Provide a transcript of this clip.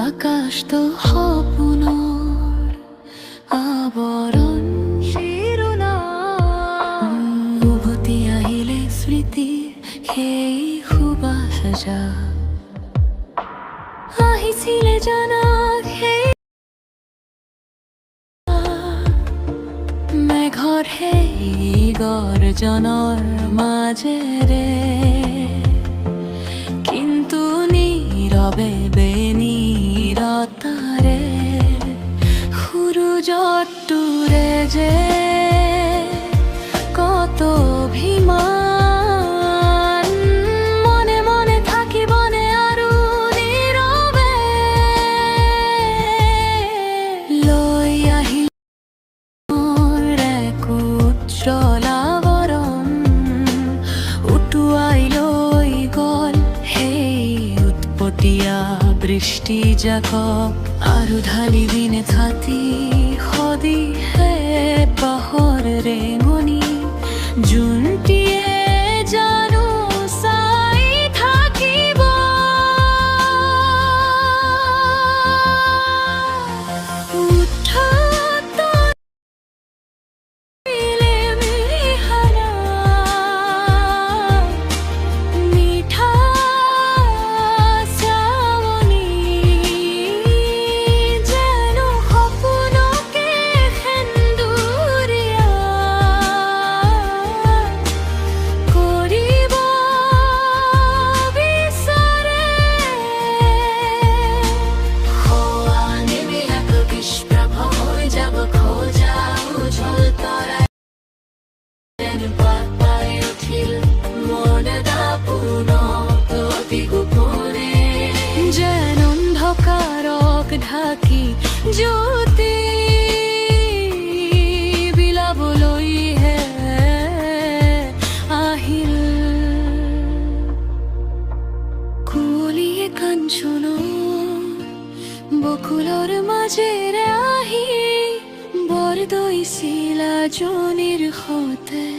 আকাশ তো সপোনৰ আৱৰণ শিৰোনাম উভতি আহিলে স্মৃতিৰ সেই সুবাস আহিছিলে জানা সেই মেঘৰ সেই গৰ্জনৰ মাজেৰে কিন্তু নীৰৱে বেনিৰতাৰে সূৰুজটোৰে যে কত অভিমান মনে মনে থাকিবনে আৰু নীৰৱে লৈ আহিল এক উজ্জ্বল আৱৰণ উটুৱাই লৈ গল সেই উৎপতীয়া বৃষ্টি জাকক আৰু ঢালি দিনে ছাতি সদিহে বাহৰ ৰেঙনি যোনটিয়ে জানো চাই থাকিব যেন অন্ধকাৰক ঢাকি জ্যোতি বিলাবলৈহে আহিল কুঁৱলীয়ে কাঞ্চনৰ বকুলৰ মাজেৰে আহি বৰ দৈছিল জনীৰ সতে